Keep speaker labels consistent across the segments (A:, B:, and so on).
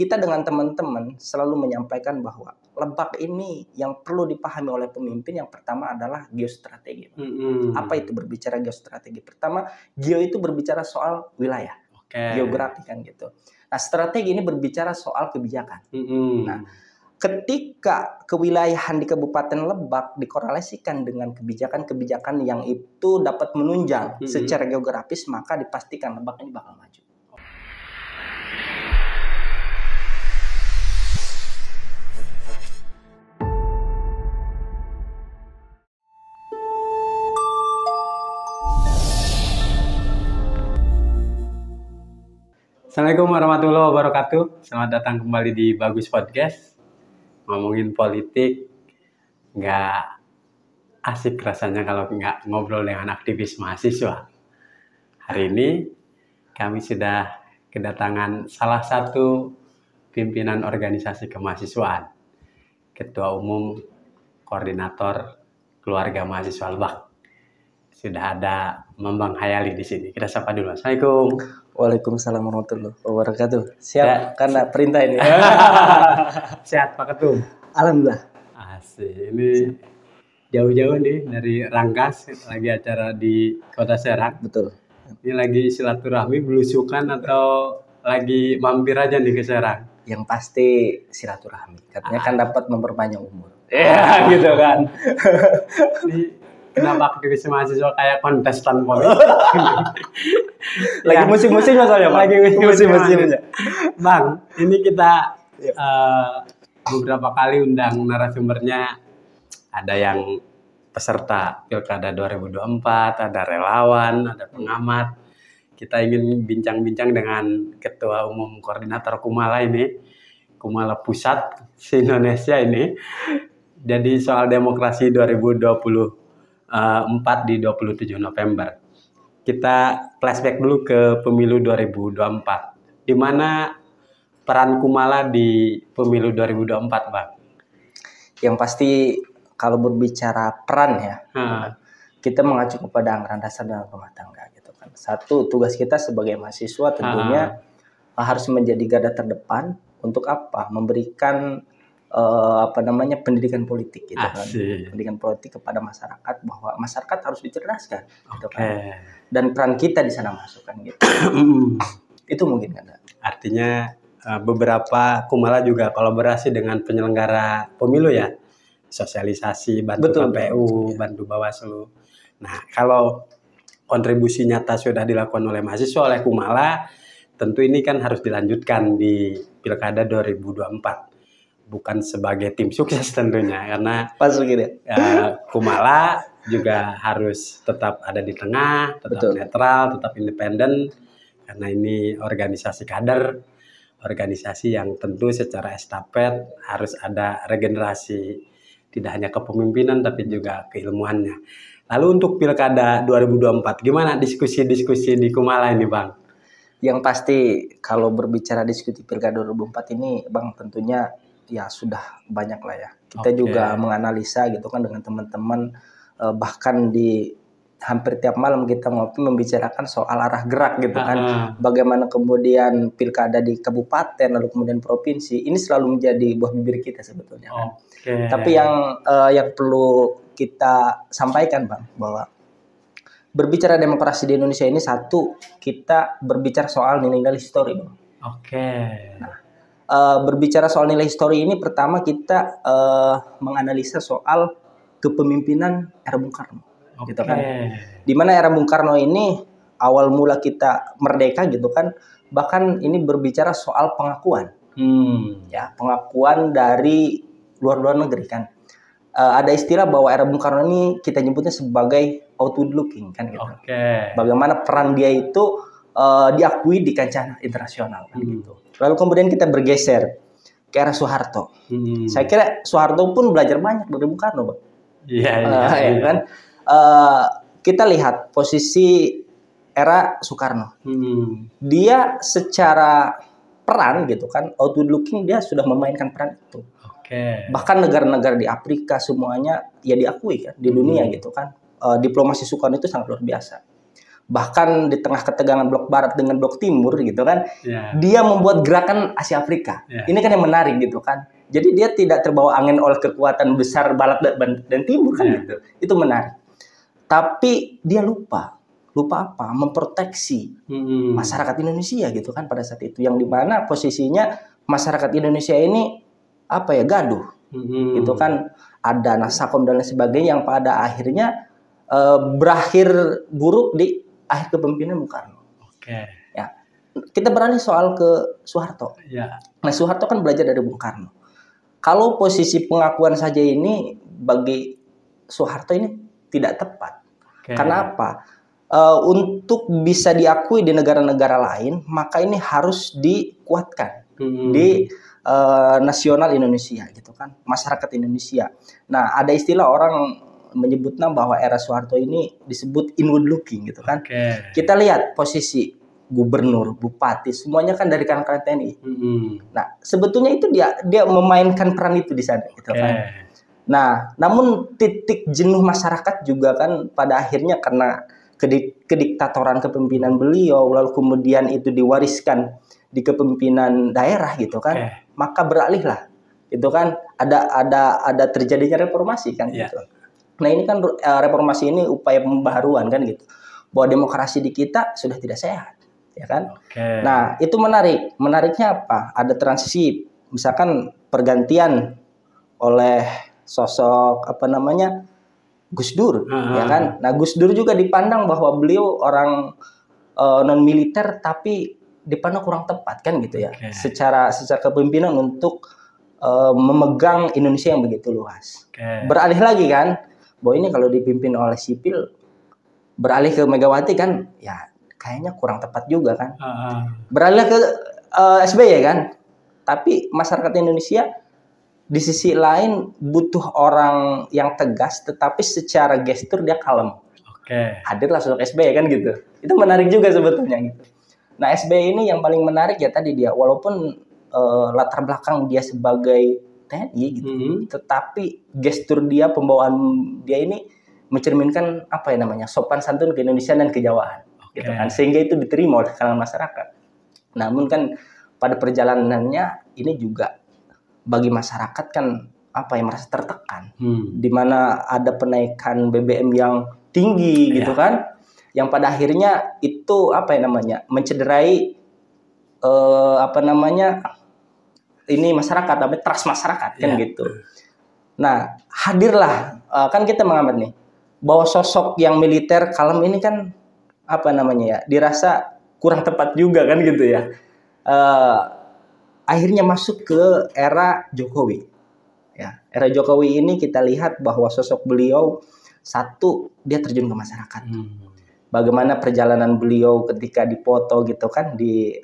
A: kita dengan teman-teman selalu menyampaikan bahwa Lebak ini yang perlu dipahami oleh pemimpin yang pertama adalah geostrategi. Apa itu berbicara geostrategi? Pertama, geo itu berbicara soal wilayah, geografi kan gitu. Nah, strategi ini berbicara soal kebijakan. Nah, ketika kewilayahan di Kabupaten Lebak dikorelasikan dengan kebijakan-kebijakan yang itu dapat menunjang secara geografis, maka dipastikan Lebak ini bakal maju.
B: Assalamualaikum warahmatullahi wabarakatuh. Selamat datang kembali di Bagus Podcast. Ngomongin politik nggak asik rasanya kalau nggak ngobrol dengan aktivis mahasiswa. Hari ini kami sudah kedatangan salah satu pimpinan organisasi kemahasiswaan, Ketua Umum Koordinator Keluarga Mahasiswa Lebak. Sudah ada Mambang Hayali di sini. Kita sapa dulu. Assalamualaikum.
A: Waalaikumsalam warahmatullahi wabarakatuh. Siap, karena perintah ini.
B: Sehat Pak Ketum.
A: Alhamdulillah.
B: Asik. Ini jauh-jauh nih dari Rangkas, lagi acara di Kota Serang.
A: Betul.
B: Ini lagi silaturahmi, belusukan atau lagi mampir aja nih ke Serang?
A: Yang pasti silaturahmi. Katanya kan dapat memperpanjang umur. Ya, gitu kan.
B: Ini kenapa aktivis mahasiswa kayak kontestan politik?
A: Lagi musim-musimnya soalnya, Pak.
B: Lagi musim-musimnya. Bang, ini kita
A: Yep.
B: Beberapa kali undang narasumbernya, ada yang peserta Pilkada 2024, ada relawan, ada pengamat. Kita ingin bincang-bincang dengan Ketua Umum Koordinator Kumala ini, Kumala Pusat se-Indonesia ini. Jadi soal demokrasi 2024 di 27 November. Kita flashback dulu ke pemilu 2024. Di mana peran Kumala di pemilu 2024, Bang?
A: Yang pasti kalau berbicara peran ya, kita mengacu kepada anggaran dasar dan rumah tangga gitu kan. Satu, tugas kita sebagai mahasiswa tentunya harus menjadi garda terdepan untuk apa? Memberikan pendidikan politik gitu kan. Pendidikan politik kepada masyarakat, bahwa masyarakat harus dicerdaskan gitu kan. Dan peran kita di sana masuk kan gitu. Itu mungkin kan.
B: Artinya beberapa Kumala juga kolaborasi dengan penyelenggara pemilu ya. Sosialisasi, bantu KPU, bantu Bawaslu. Nah, kalau kontribusi nyata sudah dilakukan oleh mahasiswa, oleh Kumala, tentu ini kan harus dilanjutkan di Pilkada 2024. Bukan sebagai tim sukses tentunya, karena Kumala juga harus tetap ada di tengah, tetap netral, tetap independen, karena ini organisasi kader, organisasi yang tentu secara estafet harus ada regenerasi, tidak hanya kepemimpinan tapi juga keilmuannya. Lalu untuk Pilkada 2024, gimana diskusi-diskusi di Kumala ini, Bang?
A: Yang pasti kalau berbicara diskusi Pilkada 2024 ini, Bang, tentunya ya sudah banyak lah ya. Kita juga menganalisa gitu kan dengan teman-teman, bahkan di hampir tiap malam kita ngopi membicarakan soal arah gerak gitu kan. Bagaimana kemudian pilkada di kabupaten lalu kemudian provinsi ini selalu menjadi buah bibir kita sebetulnya kan. Tapi yang perlu kita sampaikan, Bang, bahwa berbicara demokrasi di Indonesia ini, satu, kita berbicara soal nilai-nilai histori, Bang. Nah, berbicara soal nilai histori ini, pertama kita menganalisa soal kepemimpinan era Bung Karno, gitu kan. Di mana era Bung Karno ini awal mula kita merdeka gitu kan, bahkan ini berbicara soal pengakuan, ya pengakuan dari luar negeri kan. Ada istilah bahwa era Bung Karno ini kita nyebutnya sebagai outward looking kan gitu. Bagaimana peran dia itu diakui di kancah internasional kan gitu. Lalu kemudian kita bergeser ke era Soeharto. Saya kira Soeharto pun belajar banyak dari Bung Karno, Bang. Iya kan. Kita lihat posisi era Soekarno. Dia secara peran gitu kan, outward looking dia sudah memainkan peran itu. Bahkan negara-negara di Afrika semuanya ya diakui kan di dunia gitu kan. Diplomasi Soekarno itu sangat luar biasa. bahkan di tengah ketegangan blok barat dengan blok timur gitu kan,
B: Ya.
A: dia membuat gerakan Asia Afrika.
B: Ya.
A: Ini kan yang menarik gitu kan. Jadi dia tidak terbawa angin oleh kekuatan besar barat dan timur kan
B: Ya.
A: gitu. Itu menarik. Tapi dia lupa apa? Memproteksi masyarakat Indonesia gitu kan pada saat itu, yang dimana posisinya masyarakat Indonesia ini apa ya, gaduh gitu kan, ada Nasakom dan lain sebagainya yang pada akhirnya berakhir buruk di akhir kepemimpinan Bung Karno.
B: Oke.
A: Ya, kita beralih soal ke Soeharto.
B: Ya.
A: Nah, Soeharto kan belajar dari Bung Karno. Kalau posisi pengakuan saja ini bagi Soeharto ini tidak tepat.
B: Oke.
A: Karena apa? Untuk bisa diakui di negara-negara lain, maka ini harus dikuatkan di nasional Indonesia gitu kan, masyarakat Indonesia. Nah, ada istilah orang menyebutnya bahwa era Soeharto ini disebut inward looking gitu kan.
B: Oke.
A: Kita lihat posisi gubernur, bupati, semuanya kan dari kalangan TNI. Nah, sebetulnya itu dia memainkan peran itu di sana gitu kan. Nah, namun titik jenuh masyarakat juga kan pada akhirnya karena kediktatoran kepemimpinan beliau, lalu kemudian itu diwariskan di kepemimpinan daerah gitu kan. Maka beralihlah itu kan, ada terjadinya reformasi kan gitu. Nah, ini kan reformasi ini upaya pembaharuan kan gitu. Bahwa demokrasi di kita sudah tidak sehat, ya kan? Nah, itu menarik. Menariknya apa? Ada transisi, misalkan pergantian oleh sosok Gus Dur, ya kan? Nah, Gus Dur juga dipandang bahwa beliau orang non militer tapi dipandang kurang tepat kan gitu ya. Secara kepemimpinan untuk memegang Indonesia yang begitu luas. Beralih lagi kan, bahwa ini kalau dipimpin oleh sipil, beralih ke Megawati kan, ya kayaknya kurang tepat juga kan. Beralih ke SBY kan, tapi masyarakat Indonesia di sisi lain butuh orang yang tegas, tetapi secara gestur dia kalem. Hadirlah sosok SBY kan gitu. Itu menarik juga sebetulnya gitu. Nah, SBY ini yang paling menarik ya tadi dia, walaupun latar belakang dia sebagai TNI gitu, tetapi gestur dia, pembawaan dia ini mencerminkan apa ya namanya, sopan santun ke Indonesia dan kejawaan, gitu kan, sehingga itu diterima oleh kalangan masyarakat. Namun kan pada perjalanannya ini juga bagi masyarakat kan apa ya, merasa tertekan, di mana ada penaikan BBM yang tinggi gitu kan, yang pada akhirnya itu apa ya namanya, mencederai ini masyarakat, tapi trust masyarakat kan gitu. Nah, hadirlah kan kita mengamati nih bahwa sosok yang militer kalem ini kan apa namanya ya, dirasa kurang tepat juga kan gitu ya. Akhirnya masuk ke era Jokowi. Ya, era Jokowi ini kita lihat bahwa sosok beliau, satu, dia terjun ke masyarakat. Bagaimana perjalanan beliau ketika dipoto gitu kan di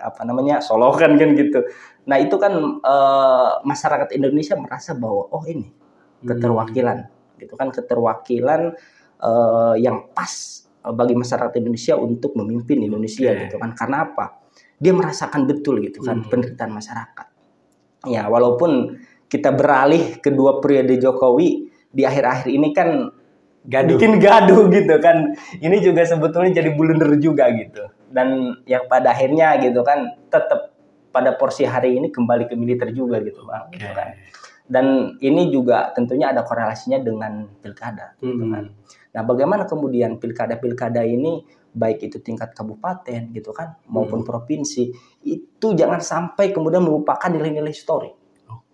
A: Solokan kan gitu. Nah, itu kan masyarakat Indonesia merasa bahwa oh ini keterwakilan gitu kan, keterwakilan yang pas bagi masyarakat Indonesia untuk memimpin Indonesia gitu kan. Karena apa? Dia merasakan betul gitu kan penderitaan masyarakat. Ya, walaupun kita beralih kedua periode Jokowi di akhir-akhir ini kan bikin gaduh gitu kan. Ini juga sebetulnya jadi blunder juga gitu. Dan yang pada akhirnya gitu kan tetap pada porsi hari ini kembali ke militer juga gitu Bang. Gitu kan. Dan ini juga tentunya ada korelasinya dengan pilkada gitu kan. Nah, bagaimana kemudian pilkada-pilkada ini baik itu tingkat kabupaten gitu kan maupun provinsi, itu jangan sampai kemudian melupakan nilai-nilai histori.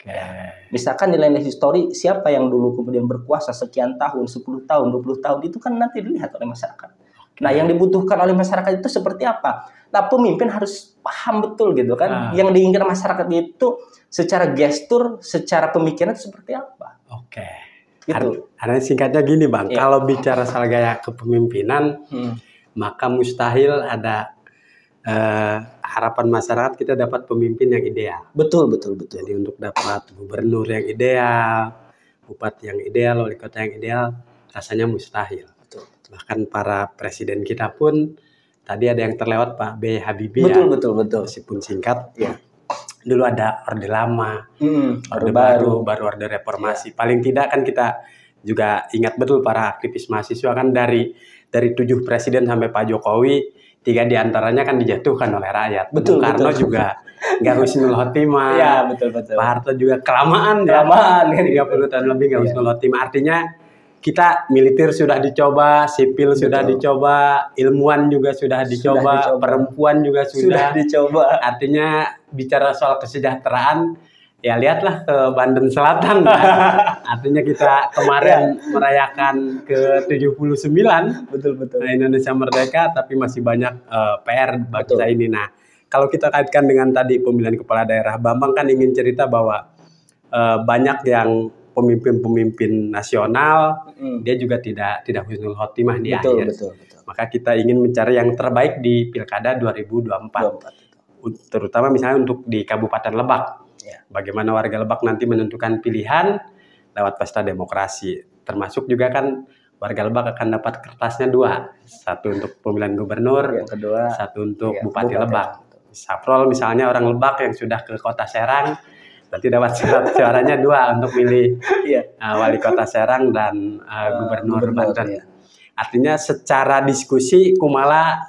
A: Ya. Misalkan nilai-nilai histori, siapa yang dulu kemudian berkuasa sekian tahun, 10 tahun, 20 tahun, itu kan nanti dilihat oleh masyarakat. Nah, yang dibutuhkan oleh masyarakat itu seperti apa? Nah, pemimpin harus paham betul gitu kan. Yang diinginkan masyarakat itu secara gestur, secara pemikiran itu seperti apa. Gitu.
B: Artinya singkatnya gini Bang, kalau bicara soal gaya kepemimpinan, maka mustahil ada harapan masyarakat kita dapat pemimpin yang ideal.
A: Betul.
B: Jadi untuk dapat gubernur yang ideal, bupati yang ideal, wali kota yang ideal, rasanya mustahil.
A: Betul.
B: Bahkan para presiden kita pun, tadi ada yang terlewat Pak B. Habibie.
A: Betul.
B: Meskipun singkat, dulu ada Orde Lama, Orde Baru Orde Reformasi. Paling tidak kan kita juga ingat betul para aktivis mahasiswa kan dari dari 7 presiden sampai Pak Jokowi, 3 diantaranya kan dijatuhkan oleh rakyat.
A: Betul,
B: Bung Karno
A: betul.
B: juga nggak husnul khotimah.
A: Iya, betul.
B: Pak Harto juga kelamaan
A: ya.
B: 30 tahun lebih nggak husnul khotimah. Artinya kita militer sudah dicoba, sipil sudah dicoba, ilmuwan juga sudah dicoba, perempuan juga sudah
A: dicoba.
B: Artinya bicara soal kesejahteraan, ya lihatlah ke Banten Selatan. Artinya kita kemarin merayakan ke-79
A: betul.
B: Indonesia merdeka, tapi masih banyak PR bangsa ini. Nah, kalau kita kaitkan dengan tadi pemilihan kepala daerah, Bambang kan ingin cerita bahwa banyak yang pemimpin-pemimpin nasional, dia juga tidak husnul khotimah di akhir. Betul. Maka kita ingin mencari yang terbaik di Pilkada 2024. Terutama misalnya untuk di Kabupaten Lebak. Bagaimana warga Lebak nanti menentukan pilihan lewat pesta demokrasi. Termasuk juga kan warga Lebak akan dapat kertasnya 2. Satu untuk pemilihan gubernur, yang kedua satu untuk Bupati Lebak. Saprol misalnya orang Lebak yang sudah ke Kota Serang, berarti dapat suaranya 2 untuk milih wali Kota Serang dan gubernur Banten. Artinya secara diskusi Kumala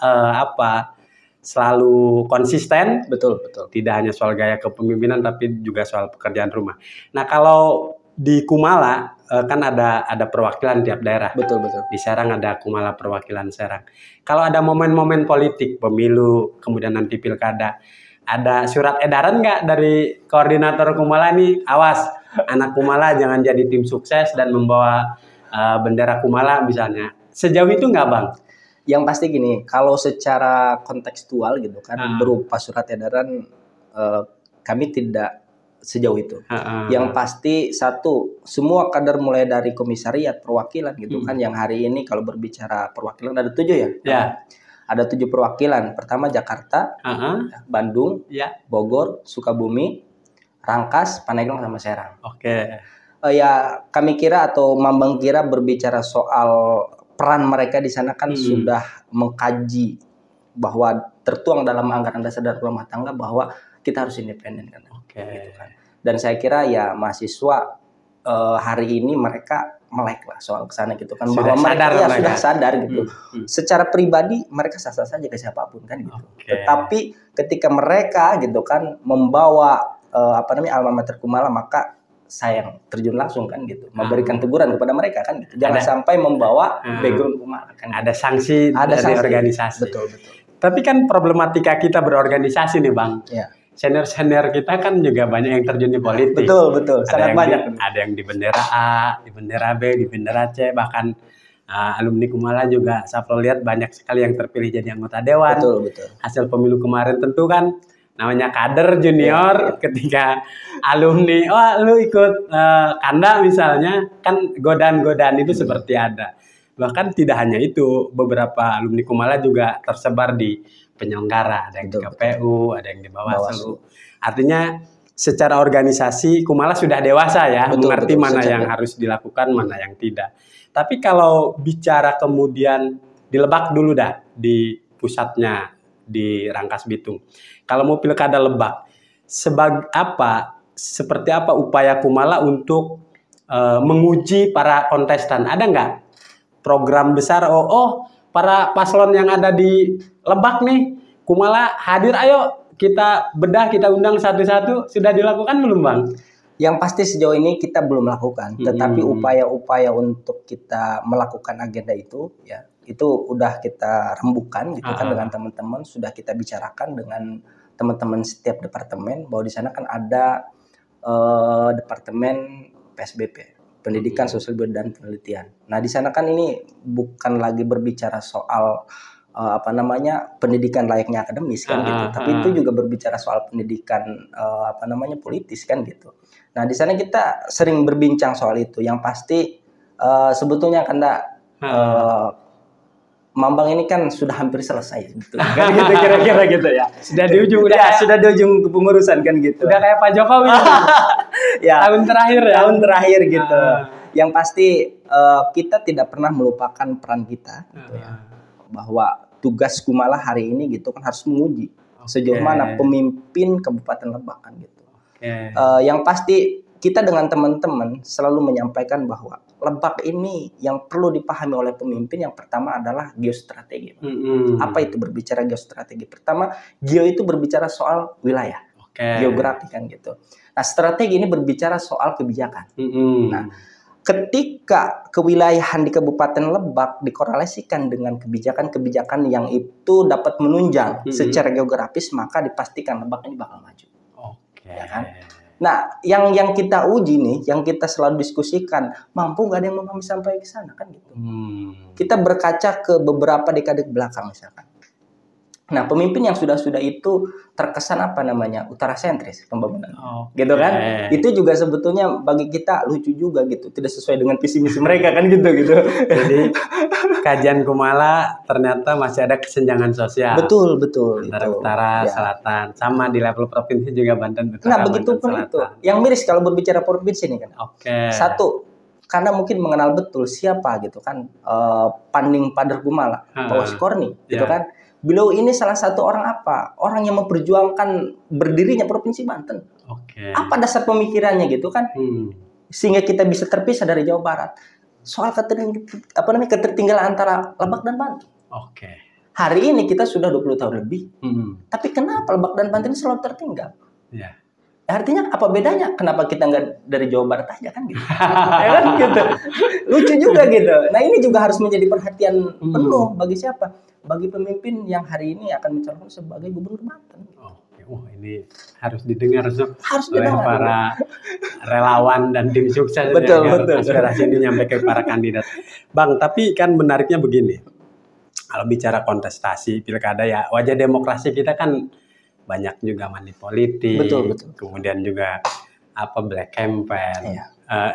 B: selalu konsisten, betul. Tidak hanya soal gaya kepemimpinan, tapi juga soal pekerjaan rumah. Nah, kalau di Kumala kan ada perwakilan tiap daerah. Betul. Di Serang ada Kumala perwakilan Serang. Kalau ada momen-momen politik, pemilu, kemudian nanti pilkada, ada surat edaran nggak dari koordinator Kumala nih? Awas, anak Kumala jangan jadi tim sukses dan membawa bendera Kumala misalnya. Sejauh itu nggak, Bang?
A: Yang pasti gini, kalau secara kontekstual gitu kan, berupa surat edaran, kami tidak sejauh itu. Yang pasti satu, semua kader mulai dari komisariat, perwakilan gitu kan, yang hari ini kalau berbicara perwakilan ada 7 ya? Ada 7 perwakilan. Pertama Jakarta, Bandung, Bogor, Sukabumi, Rangkas, Pandeglang sama Serang. Ya kami kira atau Mambang kira berbicara soal peran mereka di sana kan sudah mengkaji bahwa tertuang dalam anggaran dasar dan rumah tangga bahwa kita harus independen kan. Gitu kan. Dan saya kira ya mahasiswa hari ini mereka melek lah soal kesana gitu kan, bahwa mereka sudah sadar gitu. Secara pribadi mereka sah-sah saja ke siapapun kan gitu. Tetapi ketika mereka gitu kan membawa alma mater Kumala, maka saya yang terjun langsung kan gitu, memberikan teguran kepada mereka kan gitu. Jangan sampai membawa background Kumala kan.
B: Ada sanksi dari organisasi.
A: Betul.
B: Tapi kan problematika kita berorganisasi nih, Bang. Senior-senior kita kan juga banyak yang terjun di politik.
A: Betul. Sangat banyak.
B: Ada yang di bendera A, di bendera B, di bendera C, bahkan alumni Kumala juga saya lihat banyak sekali yang terpilih jadi anggota dewan.
A: Betul.
B: Hasil pemilu kemarin tentu kan namanya kader junior, ketika alumni, lu ikut Kanda misalnya, kan godaan-godaan itu seperti ada. Bahkan tidak hanya itu, beberapa alumni Kumala juga tersebar di penyelenggara, ada yang di KPU, ada yang di Bawaslu. Artinya secara organisasi Kumala sudah dewasa ya, mengerti mana yang harus dilakukan, mana yang tidak. Tapi kalau bicara kemudian di Lebak dulu dah, di pusatnya, di Rangkas Bitung. Kalau mau pilkada Lebak, seperti apa upaya Kumala untuk menguji para kontestan? Ada nggak program besar? Para paslon yang ada di Lebak nih, Kumala hadir, ayo kita bedah, kita undang satu-satu. Sudah dilakukan belum, Bang?
A: Yang pasti sejauh ini kita belum melakukan, tetapi upaya-upaya untuk kita melakukan agenda itu, ya itu udah kita rembukan gitu kan dengan teman-teman, sudah kita bicarakan dengan teman-teman setiap departemen bahwa di sana kan ada departemen PSBP, Pendidikan Sosial dan Penelitian. Nah di sana kan ini bukan lagi berbicara soal pendidikan layaknya akademis kan gitu, tapi itu juga berbicara soal pendidikan politis kan gitu. Nah di sana kita sering berbincang soal itu. Yang pasti sebetulnya Mambang ini kan sudah hampir selesai gitu. Kan gitu kira-kira gitu ya.
B: Sudah di ujung
A: sudah di ujung kepengurusan kan gitu.
B: Udah kayak Pak Jokowi.
A: Ya,
B: tahun terakhir
A: gitu. Yang pasti kita tidak pernah melupakan peran kita gitu ya. Bahwa tugas Kumala hari ini gitu kan harus menguji sejauh mana pemimpin Kabupaten Lebak kan gitu. Yang pasti kita dengan teman-teman selalu menyampaikan bahwa Lebak ini yang perlu dipahami oleh pemimpin yang pertama adalah geostrategi. Apa itu berbicara geostrategi? Pertama, geo itu berbicara soal wilayah, geografi kan gitu. Nah, strategi ini berbicara soal kebijakan. Nah, ketika kewilayahan di Kabupaten Lebak dikorelasikan dengan kebijakan-kebijakan yang itu dapat menunjang secara geografis, maka dipastikan Lebak ini bakal maju. Ya kan? Nah, yang kita uji nih, yang kita selalu diskusikan, mampu nggak ada yang memahami sampai ke sana kan gitu. Kita berkaca ke beberapa dekade belakang misalkan. Nah, pemimpin yang sudah itu terkesan utara sentris pembangunan, gitu kan? Itu juga sebetulnya bagi kita lucu juga gitu, tidak sesuai dengan visi misi mereka kan gitu.
B: Jadi kajian Kumala ternyata masih ada kesenjangan sosial.
A: Betul.
B: Antara utara, selatan, sama di level provinsi juga Banten utara.
A: Nah, begitu pun itu. Yang miris kalau berbicara provinsi ini kan. Satu, karena mungkin mengenal betul siapa gitu kan Panding Pader Kumala, Pak Waskorni, gitu kan. Beliau ini salah satu orang yang memperjuangkan berdirinya Provinsi Banten. Apa dasar pemikirannya gitu kan? Sehingga kita bisa terpisah dari Jawa Barat. Soal ketertinggalan antara Lebak dan Banten. Hari ini kita sudah 20 tahun lebih. Tapi kenapa Lebak dan Banten selalu tertinggal? Artinya apa bedanya? Kenapa kita nggak dari Jawa Barat aja kan gitu? Ya kan gitu. Lucu juga gitu. Nah, ini juga harus menjadi perhatian penuh bagi siapa? Bagi pemimpin yang hari ini akan mencalonkan sebagai gubernur Banten.
B: Ini harus didengar oleh para relawan dan tim sukses.
A: Betul.
B: Aspirasi ini nyampe ke para kandidat. Bang, tapi kan menariknya begini. Kalau bicara kontestasi pilkada ya wajah demokrasi kita kan banyak juga money politik.
A: Betul.
B: Kemudian juga black campaign.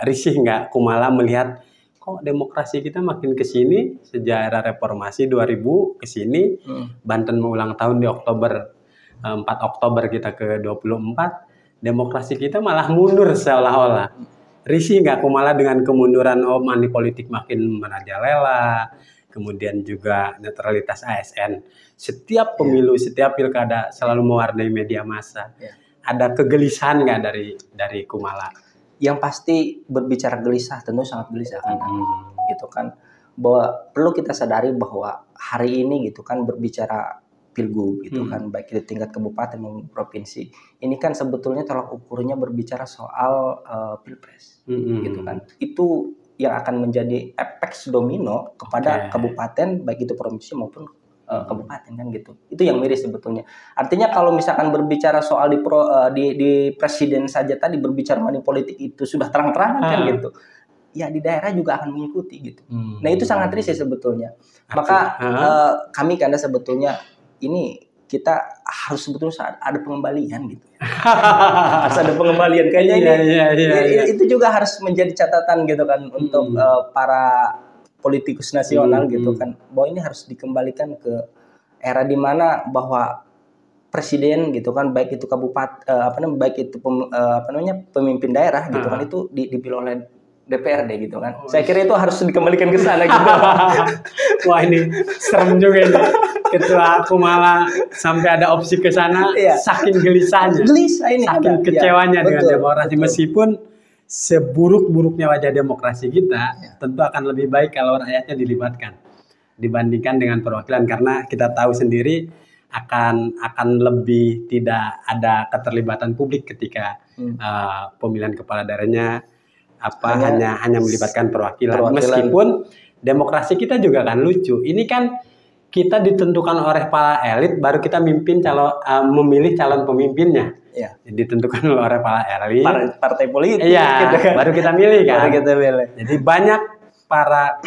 B: Risih nggak Kumala melihat kok demokrasi kita makin ke sini sejak era reformasi 2000 ke sini Banten mengulang tahun di Oktober 4 Oktober kita ke 24 demokrasi kita malah mundur seolah-olah. Risih nggak Kumala dengan kemunduran money politik makin merajalela, kemudian juga netralitas ASN setiap pemilu setiap pilkada selalu mewarnai media massa. Ada kegelisahan nggak dari Kumala?
A: Yang pasti berbicara gelisah tentu sangat gelisah kan, gitu kan, bahwa perlu kita sadari bahwa hari ini gitu kan berbicara pilgub gitu kan, baik itu tingkat kabupaten maupun provinsi, ini kan sebetulnya tolak ukurnya berbicara soal pilpres, gitu kan, itu yang akan menjadi efek domino kepada kabupaten baik itu provinsi maupun kabupaten kan gitu. Itu yang miris sebetulnya. Artinya kalau misalkan berbicara soal di presiden saja tadi berbicara money politik itu sudah terang-terangan kan gitu. Ya di daerah juga akan mengikuti gitu. Nah itu sangat risih sebetulnya. Maka kami karena sebetulnya ini kita harus sebetulnya ada pengembalian gitu. Harus ada pengembalian kayaknya ini. Itu juga harus menjadi catatan gitu kan untuk para politikus nasional gitu kan, bahwa ini harus dikembalikan ke era di mana bahwa presiden gitu kan baik itu kabupaten baik itu pemimpin daerah gitu kan itu dipilih oleh DPRD gitu kan. Saya kira itu harus dikembalikan ke sana gitu.
B: Wah ini serem juga ini. Ketua Kumala sampai ada opsi ke sana saking gelisahnya. Saking kecewanya dengan demokrasi meskipun seburuk-buruknya wajah demokrasi kita tentu akan lebih baik kalau rakyatnya dilibatkan dibandingkan dengan perwakilan karena kita tahu sendiri akan lebih tidak ada keterlibatan publik ketika pemilihan kepala daerahnya hanya melibatkan perwakilan. Meskipun demokrasi kita juga kan lucu. Ini kan kita ditentukan oleh para elit baru kita memilih calon pemimpinnya. Ditentukan oleh para elit,
A: partai politik,
B: gitu kan. Baru kita milih kan. Jadi banyak para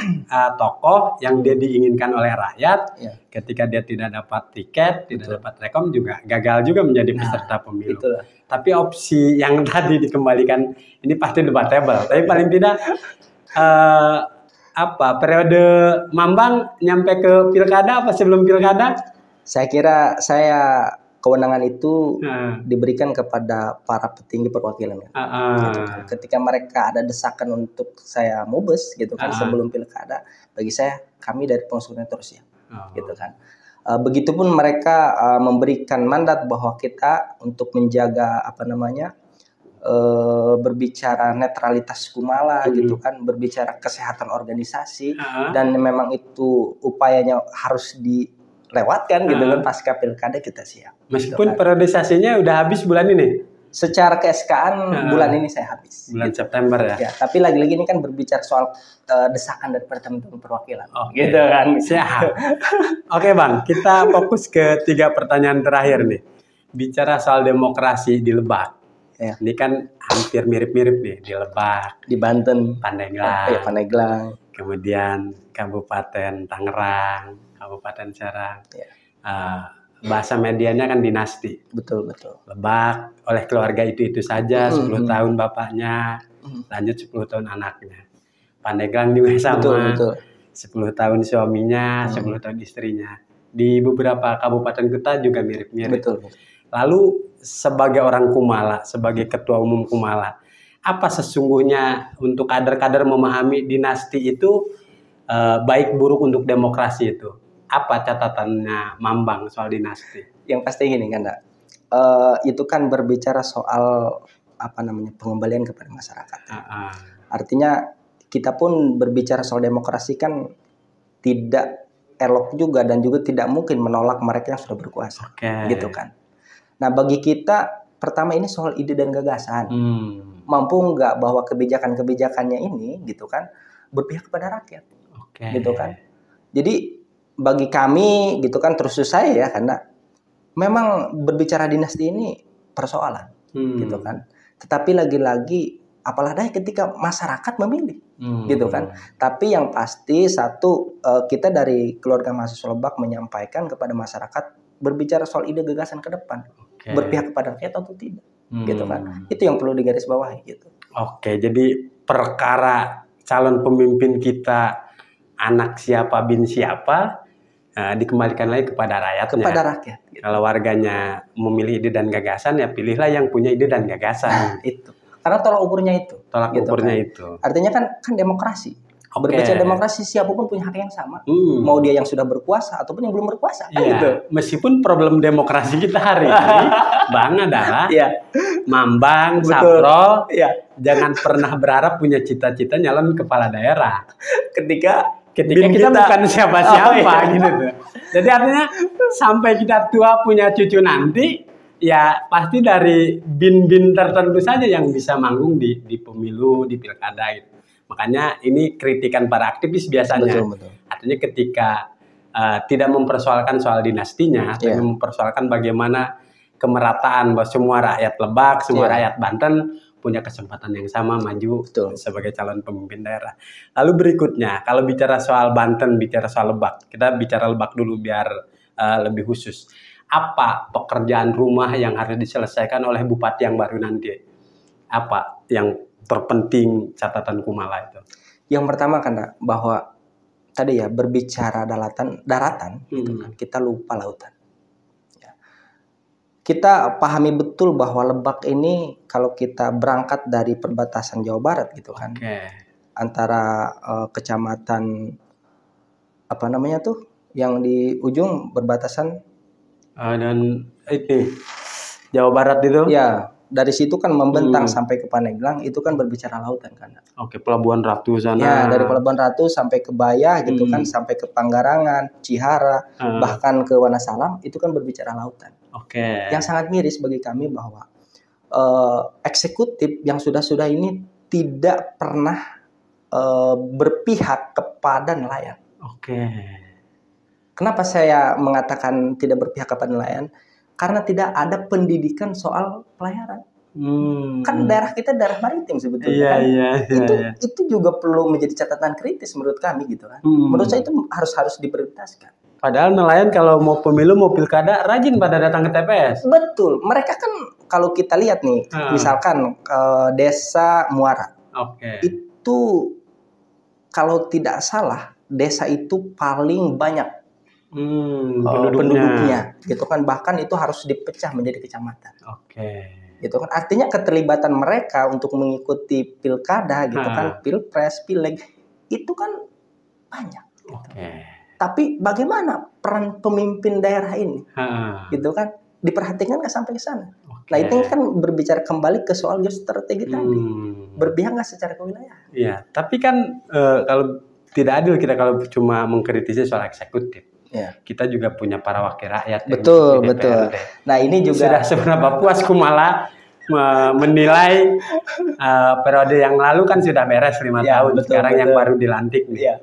B: tokoh yang dia diinginkan oleh rakyat, ketika dia tidak dapat tiket, tidak dapat rekom juga gagal juga menjadi peserta pemilu. Tapi opsi yang tadi dikembalikan ini pasti debatable. Tapi paling tidak periode Mambang nyampe ke pilkada apa sebelum pilkada?
A: Saya kira kewenangan itu diberikan kepada para petinggi perwakilan gitu kan. Ketika mereka ada desakan untuk saya mubes gitu kan sebelum pilkada, bagi saya kami dari pengusung terus gitu kan. Begitupun mereka memberikan mandat bahwa kita untuk menjaga berbicara netralitas Kumala gitu kan, berbicara kesehatan organisasi, dan memang itu upayanya harus dilewatkan gitu kan pasca pilkada, kita siap.
B: Meskipun
A: gitu kan.
B: periodisasinya udah habis bulan ini.
A: Secara ke-SK-an bulan ini saya habis.
B: Bulan September ya.
A: Tapi lagi-lagi ini kan berbicara soal desakan dari teman-teman perwakilan. Gitu kan.
B: Siap. Oke Bang, kita fokus ke 3 pertanyaan terakhir nih. Bicara soal demokrasi di Lebak. Ya. Ini kan hampir mirip-mirip nih di Lebak,
A: di Banten,
B: Pandeglang,
A: Pandeglang,
B: kemudian Kabupaten Tangerang, Kabupaten Serang. Bahasa medianya kan dinasti.
A: Betul.
B: Lebak oleh keluarga itu saja, 10 tahun bapaknya, lanjut 10 tahun anaknya. Pandeglang juga sama, betul. 10 tahun suaminya, 10 tahun istrinya. Di beberapa kabupaten kota juga mirip-mirip.
A: Betul.
B: Lalu sebagai orang Kumala, sebagai ketua umum Kumala, apa sesungguhnya untuk kader-kader memahami dinasti itu baik buruk untuk demokrasi itu? Apa catatannya Mambang soal dinasti?
A: Yang pasti gini kan, itu kan berbicara soal pengembalian kepada masyarakat. Artinya kita pun berbicara soal demokrasi kan tidak elok juga dan juga tidak mungkin menolak mereka yang sudah berkuasa, gitu kan. Nah bagi kita pertama ini soal ide dan gagasan, mampu nggak bahwa kebijakan-kebijakannya ini gitu kan berpihak kepada rakyat, gitu kan. Jadi bagi kami gitu kan, terus saya ya, karena memang berbicara dinasti ini persoalan gitu kan. Tetapi lagi-lagi apalah daya ketika masyarakat memilih gitu kan. Tapi yang pasti satu, kita dari keluarga mahasiswa Lebak menyampaikan kepada masyarakat berbicara soal ide gagasan ke depan, berpihak kepada rakyat atau tidak, gitu kan. Itu yang perlu digarisbawahi gitu.
B: Jadi perkara calon pemimpin kita anak siapa bin siapa dikembalikan lagi kepada rakyatnya.
A: Kepada rakyat. Gitu.
B: Kalau warganya memilih ide dan gagasan, ya pilihlah yang punya ide dan gagasan.
A: Itu. Karena tolak ukurnya itu.
B: Tolak
A: gitu
B: ukurnya
A: kan.
B: Itu.
A: Artinya kan demokrasi. Berbicara demokrasi, siapapun punya hak yang sama. Mau dia yang sudah berkuasa ataupun yang belum berkuasa. Kan gitu.
B: Meskipun problem demokrasi kita hari ini, Bang, adalah Mambang, Sapro, jangan pernah berharap punya cita-cita nyalon kepala daerah. Ketika kita bukan siapa-siapa gitu tuh. Jadi artinya sampai kita tua punya cucu nanti, ya pasti dari bin-bin tertentu saja yang bisa manggung di pemilu, di pilkada gitu. Makanya ini kritikan para aktivis biasanya.
A: Betul.
B: Artinya ketika tidak mempersoalkan soal dinastinya, tapi mempersoalkan bagaimana kemerataan bahwa semua rakyat Lebak, semua rakyat Banten punya kesempatan yang sama maju sebagai calon pemimpin daerah. Lalu berikutnya, kalau bicara soal Banten, bicara soal Lebak, kita bicara Lebak dulu biar lebih khusus. Apa pekerjaan rumah yang harus diselesaikan oleh bupati yang baru nanti? Apa yang terpenting catatan Kumala itu?
A: Yang pertama kan bahwa tadi ya berbicara daratan gitu kan, kita lupa lautan. Kita pahami betul bahwa Lebak ini kalau kita berangkat dari perbatasan Jawa Barat gitu kan, antara kecamatan yang di ujung berbatasan
B: dan ini Jawa Barat itu?
A: Ya, dari situ kan membentang sampai ke Pandeglang, itu kan berbicara lautan kan.
B: Pelabuhan Ratu sana.
A: Ya, dari Pelabuhan Ratu sampai ke Bayah gitu kan, sampai ke Panggarangan, Cihara, bahkan ke Wonosalam, itu kan berbicara lautan. Yang sangat miris bagi kami bahwa eksekutif yang sudah ini tidak pernah berpihak kepada nelayan. Kenapa saya mengatakan tidak berpihak kepada nelayan? Karena tidak ada pendidikan soal pelayaran. Kan daerah kita daerah maritim sebetulnya itu juga perlu menjadi catatan kritis menurut kami gitu kan. Menurut saya itu harus diprioritaskan.
B: Padahal nelayan kalau mau pemilu mau pilkada rajin pada datang ke TPS.
A: Betul, mereka kan kalau kita lihat nih, misalkan desa Muara, itu kalau tidak salah desa itu paling banyak penduduknya, gitu kan. Bahkan itu harus dipecah menjadi kecamatan. Gitu kan. Artinya keterlibatan mereka untuk mengikuti pilkada, gitu kan, pilpres, pileg, itu kan banyak. Gitu. Tapi bagaimana peran pemimpin daerah ini, gitu kan? diperhatikan nggak sampai ke sana.
B: Oke.
A: Nah itu kan berbicara kembali ke soal geostrategi tadi, berpihak nggak secara ke wilayah.
B: Iya, tapi kan kalau tidak adil kita kalau cuma mengkritisi soal eksekutif.
A: Ya.
B: Kita juga punya para wakil rakyat.
A: Betul, betul. Nah ini juga
B: sudah seberapa puas Kumala menilai periode yang lalu kan sudah beres 5 tahun, betul, sekarang betul. Yang baru dilantik nih. Ya.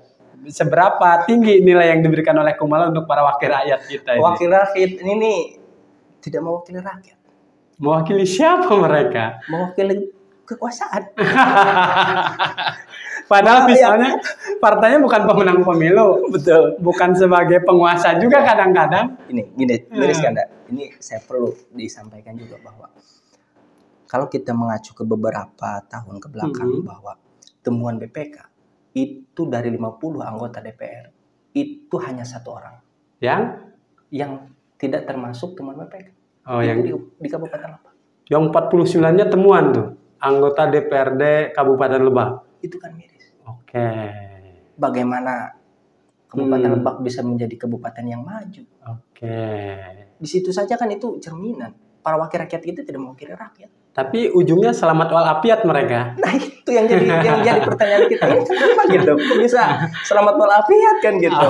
B: Seberapa tinggi nilai yang diberikan oleh Kumala untuk para wakil rakyat kita ini?
A: Wakil rakyat ini nih tidak mewakili rakyat.
B: Mewakili siapa mereka?
A: Mewakili kekuasaan.
B: Padahal misalnya partainya bukan pemenang pemilu, betul. Bukan sebagai penguasa juga kadang-kadang.
A: Gini Skanda, ini saya perlu disampaikan juga bahwa kalau kita mengacu ke beberapa tahun ke belakang bahwa temuan BPK itu dari 50 anggota DPR itu hanya 1 orang yang tidak termasuk temuan BPK.
B: Oh, yang
A: di Kabupaten Lebak.
B: Yang 49-nya temuan tuh anggota DPRD Kabupaten Lebak.
A: Itu kan miris.
B: Oke.
A: Bagaimana Kabupaten Lebak bisa menjadi kabupaten yang maju?
B: Oke.
A: Di situ saja kan itu cerminan. Para wakil rakyat itu tidak mewakili rakyat.
B: Tapi ujungnya selamat walafiat mereka.
A: Nah itu yang jadi pertanyaan kita. Ini kenapa gitu? Kok bisa selamat walafiat kan gitu?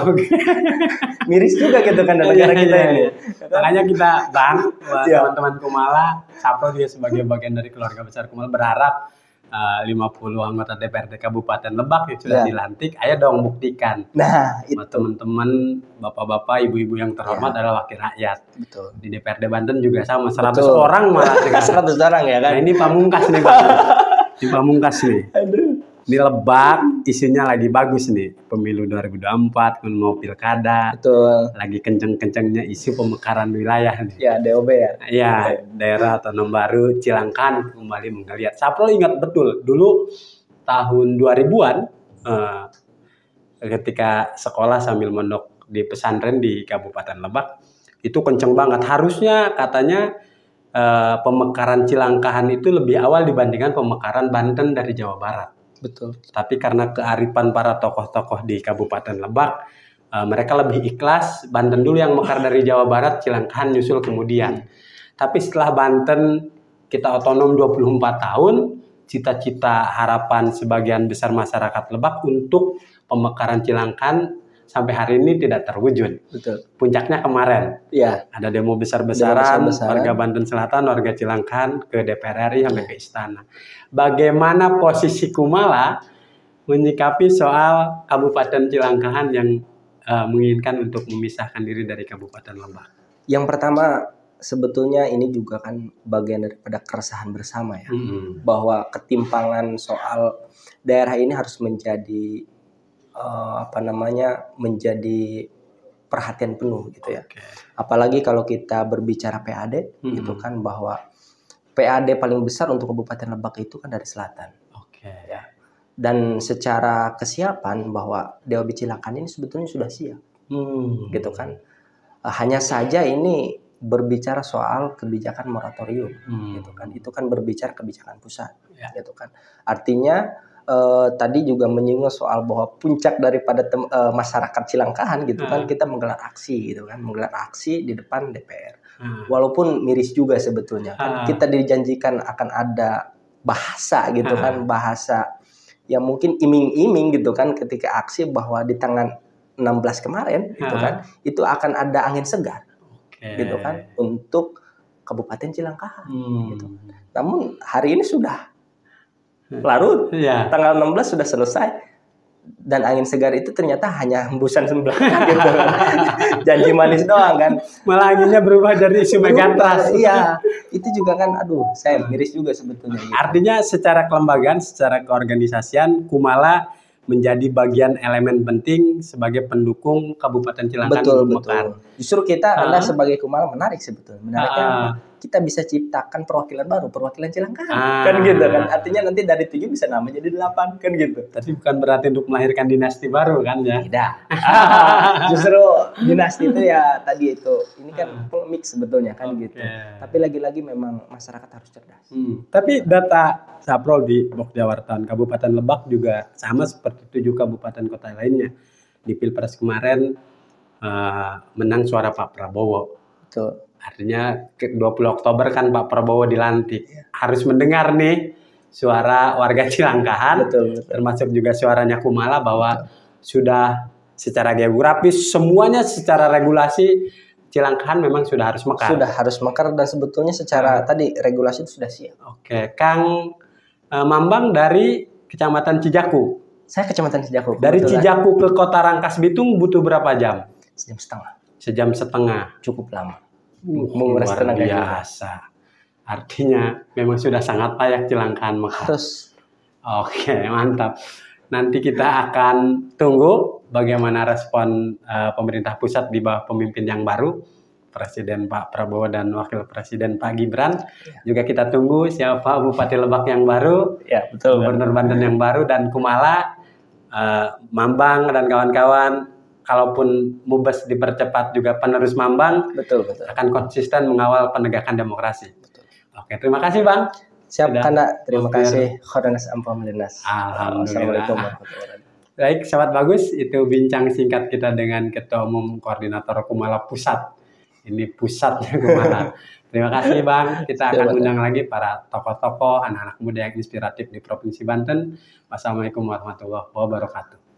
A: Miris juga gitu kan negara kita ini.
B: Makanya kita teman-teman Kumala, Sapro juga sebagai bagian dari keluarga besar Kumala berharap 50 anggota DPRD Kabupaten Lebak yang sudah dilantik, ayo dong buktikan.
A: Nah, itu
B: teman-teman, bapak-bapak, ibu-ibu yang terhormat adalah wakil rakyat.
A: Betul.
B: Di DPRD Banten juga sama 100 orang malah.
A: 100 orang ya kan.
B: Nah, ini pamungkas nih, Pak. Ini pamungkas nih. Aduh. Di Lebak isunya lagi bagus nih, pemilu 2024 mau pilkada.
A: Betul.
B: Lagi kenceng-kencengnya isu pemekaran wilayah nih.
A: Ya, DOB ya.
B: Ya, daerah otonom baru Cilangkan kembali menggeliat. Sapro ingat betul dulu tahun 2000-an ketika sekolah sambil mondok di pesantren di Kabupaten Lebak itu kenceng banget. Harusnya katanya pemekaran Cilangkahan itu lebih awal dibandingkan pemekaran Banten dari Jawa Barat.
A: Betul.
B: Tapi karena kearifan para tokoh-tokoh di Kabupaten Lebak, mereka lebih ikhlas Banten dulu yang mekar dari Jawa Barat, Cilangkahan nyusul kemudian. Tapi setelah Banten kita otonom 24 tahun, cita-cita harapan sebagian besar masyarakat Lebak untuk pemekaran Cilangkahan sampai hari ini tidak terwujud.
A: Betul.
B: Puncaknya kemarin, ada demo besar-besaran warga Banten Selatan, warga Cilangkahan ke DPR RI sampai ke istana. Bagaimana posisi Kumala menyikapi soal Kabupaten Cilangkahan yang menginginkan untuk memisahkan diri dari Kabupaten Lebak?
A: Yang pertama, sebetulnya ini juga kan bagian daripada keresahan bersama ya, bahwa ketimpangan soal daerah ini harus menjadi menjadi perhatian penuh gitu ya. Apalagi kalau kita berbicara PAD gitu kan, bahwa PAD paling besar untuk Kabupaten Lebak itu kan dari selatan. Ya. Dan secara kesiapan bahwa DOB Cilangkahan ini sebetulnya sudah siap. Gitu kan. Hanya saja ini berbicara soal kebijakan moratorium gitu kan. Itu kan berbicara kebijakan pusat gitu kan. Artinya tadi juga menyinggung soal bahwa puncak daripada masyarakat Cilangkahan gitu kan, kita menggelar aksi gitu kan, menggelar aksi di depan DPR. Walaupun miris juga sebetulnya kan, kita dijanjikan akan ada bahasa gitu kan, bahasa yang mungkin iming-iming gitu kan ketika aksi bahwa di tanggal 16 kemarin gitu kan, itu akan ada angin segar gitu kan untuk Kabupaten Cilangkahan gitu. Namun hari ini sudah larut, tanggal 16 sudah selesai, dan angin segar itu ternyata hanya hembusan sebelah gitu kan. Janji manis doang kan,
B: malah anginnya berubah dari isu megatrust.
A: Iya, itu juga kan, aduh, saya miris juga sebetulnya gitu.
B: Artinya secara kelembagaan, secara keorganisasian, Kumala menjadi bagian elemen penting sebagai pendukung Kabupaten Cilangkahan.
A: Betul. Justru kita Anda sebagai Kumala menarik sebetulnya. Menariknya kita bisa ciptakan perwakilan baru, perwakilan Cilangkahan. Kan gitu kan. Artinya nanti dari 7 bisa nama jadi 8 kan gitu.
B: Tapi bukan berarti untuk melahirkan dinasti baru kan ya.
A: Tidak. Justru dinasti itu ya tadi itu. Ini kan polemik sebetulnya kan gitu. Tapi lagi-lagi memang masyarakat harus cerdas.
B: Tapi data Saprol di Bogja Wartawan Kabupaten Lebak juga sama seperti 7 kabupaten kota lainnya. Di Pilpres kemarin menang suara Pak Prabowo.
A: Betul.
B: Artinya 20 Oktober kan Pak Prabowo dilantik. Harus mendengar nih suara warga Cilangkahan, termasuk juga suaranya Kumala bahwa sudah secara geografis semuanya secara regulasi Cilangkahan memang sudah harus mekar.
A: Sudah harus mekar dan sebetulnya secara tadi regulasi itu sudah siap.
B: Oke, Kang Mambang dari Kecamatan Cijaku.
A: Saya Kecamatan Cijaku.
B: Dari Cijaku ke Kota Rangkas Bitung butuh berapa jam?
A: Sejam setengah.
B: Sejam setengah.
A: Cukup lama.
B: Luar biasa. Artinya memang sudah sangat layak Cilangkahan mekar.
A: Harus.
B: Oke, mantap. Nanti kita akan tunggu bagaimana respon pemerintah pusat di bawah pemimpin yang baru, Presiden Pak Prabowo dan Wakil Presiden Pak Gibran. Juga kita tunggu siapa Bupati Lebak yang baru, Gubernur Banten yang baru, dan Kumala, Mambang dan kawan-kawan. Kalaupun Mubes dipercepat juga penerus Mambang akan konsisten mengawal penegakan demokrasi. Oke, terima kasih Bang.
A: Siap Kanda, terima kasih. Khodanas ampam linas.
B: Assalamualaikum warahmatullahi wabarakatuh. Baik, sahabat bagus, itu bincang singkat kita dengan Ketua Umum Koordinator Kumala Pusat. Ini pusatnya Kumala. Terima kasih Bang. Kita akan undang lagi para tokoh-tokoh, anak-anak muda yang inspiratif di Provinsi Banten. Wassalamualaikum warahmatullahi wabarakatuh.